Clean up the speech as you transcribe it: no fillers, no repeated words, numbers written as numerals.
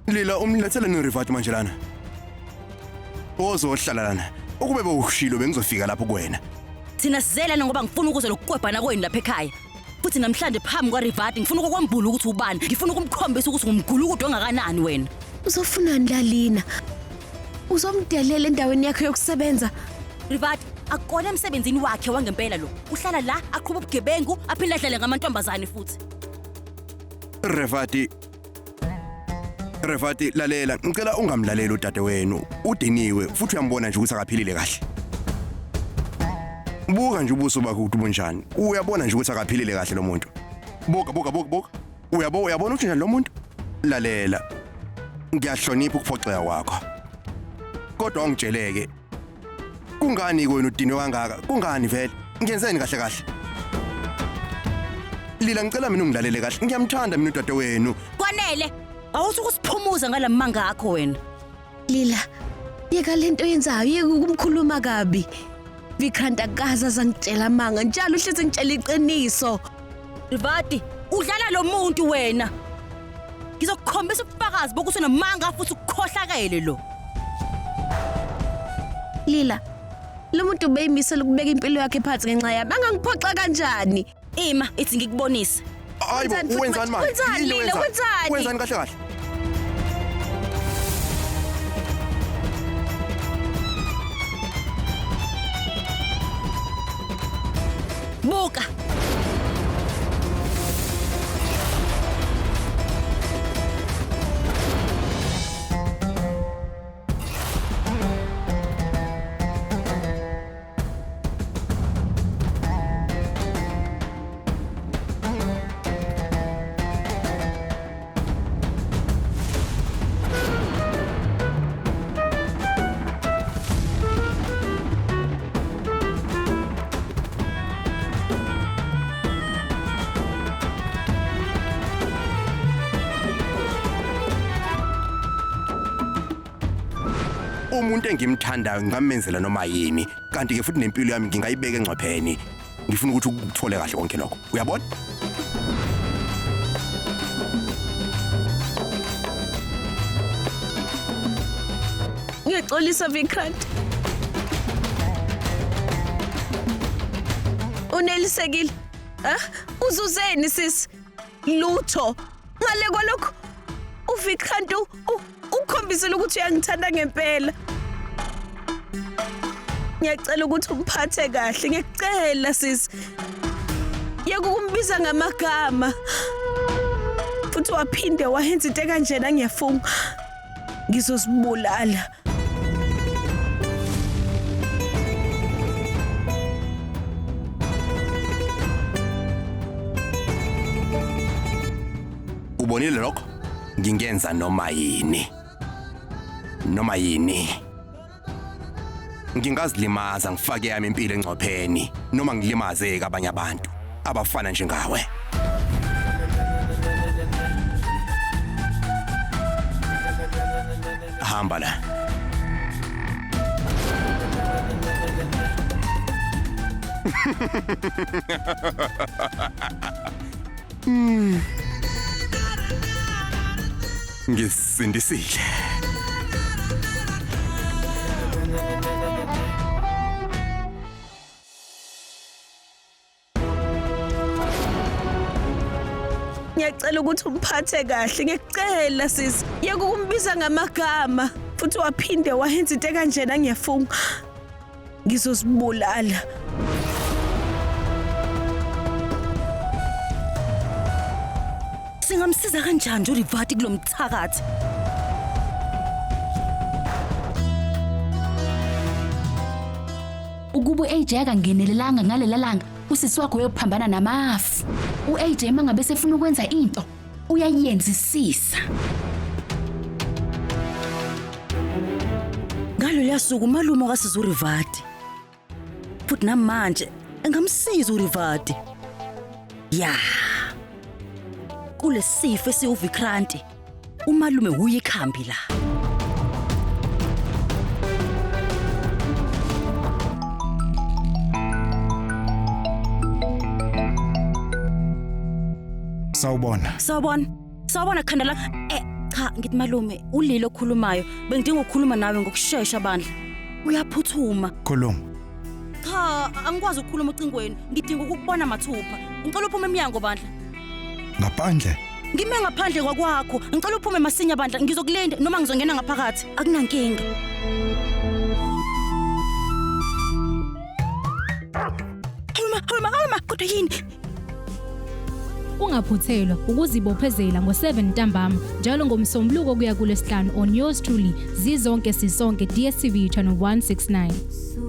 Lila umlethele noRivati manje lana. Ozohlala lana. Ukube bewushilo bengizofika lapho kuwena. Thina sizelana ngoba ngifuna ukuze lokukwebhana kwenu lapha ekhaya. Futhi namhlanje phambi kwaRivati ngifuna ukwambula ukuthi ubani. Ngifuna ukumkhombisa ukuthi ungumgulukudu ongakanani wena. Uzofunani Lalina? Uzomdelela endaweni yakhe yokusebenza. Rivati akona emsebenzini wakhe wangempela lo. Uhlala la aqhubha ubugebengu aphinde adlale ngamantombazane futhi. Rivati lalela, ngicela ungamlaleli udade wenu. Udiniwe futhi uyambona nje ukuthi akaphilile kahle. Buka nje ubuso bakhe ukuthi bunjani. Uyabona nje ukuthi akaphilile kahle lo muntu. Buka. Uyabona ukuthi njani lo muntu? Lalela. Ngiyahlonipha ukuphoxeka kwakho. Kodwa ungitsheleke. Kungani kwenu udiniwe kangaka? Kungani vele? Ngiyenzeni kahle? Lila ngicela mina ungilalele kahle. Ngiyamthanda mina udade wenu. Kwanele. Awuthi ukusiphumuza ngalamanga akho wena. Lila, yeka lento yenzayo yeka ukumkhuluma kabi. Vikrant akaza zangitshela manga njalo uhleze ngitshela iqiniso. Rivati, udlala lo muntu wena. Ngizokukhombisa ubufakazi bokuthi unamanga futhi ukukhohlakele lo. Lila, lo muntu beyimisela ukubeka impilo yakhe phansi ngenxa yami. Angangiphoxa kanjani? Ima, ithi ngikubonise. Hayibo, wenzani manje? Wenzani? Wenzani kahle? Buka. Umuntu engimthandayo ngamenzela noma yini, kanti ke futhi nempilo yami ngingayibeka engcwapheni. Ngifuna ukuthi ukuthole kahle konke lokho. Uyabona? Ngiyaxolisa Vikrant. Unelisekile? Uzuzeni sis? Lutho. Ngale kwalokho uVikrant ukhombisela ukuthi uyangithanda ngempela. Ngiyacela ukuthi umphathe kahle, ngiyacela sis. Yeka ukumbiza ngamagama. Futhi waphinde wahenza into kanjena ngiyafunga. Ngizosibulala. Ubonile lokho? Ngingenza noma yini. Ngingazilimaza ngifake yami impilo engcopheni noma ngilimaze abanye abantu abafana njengawe. Hamba la. Ngisindisile. Ngiyacela ukuthi umphathe kahle, ngiyacela sis. Yeka ukumbiza ngamagama. Futhi waphinde wahenza into kanjena ngiyafunga. Ngizosibulala. Singamsiza kanjani uRivati kulomthakathi? Ukuba uAJ akangenelelanga ngalela langa, usisi wakho uyophambana namafu. uAJ mangabe sefuna ukwenza into, uyayenzisisa. Ngalo liyasuku umalume wakasiza uRivati. Futhi namanje engamsiza uRivati. Ya. Kule sifo esiuVikranti, umalume uyikhambi la. Sawubona Sawubona khanda la. Cha, ngithi malume, ulilo okhulumayo. Bengidinga ukukhuluma nawe ngokusheshsha bandla. Uyaphuthuma. Khuluma. Cha, angikwazi ukukhuluma ucingweni. Ngidinga ukukubona mathupha. Ngicela uphume eminyango bandla. Ngaphandle. Ngime ngaphandle kwakwakho. Ngicela uphume masinya bandla. Ngizokulinda noma ngizongena ngaphakathi. Akunankinga. Halma, kodwa yini? Ungaphuthelwa ukuzibophezela ngo7 ntambama njalo ngomsombuluko kuya kuLesihlanu on yours truly zizonke sisonke DStv channel 169.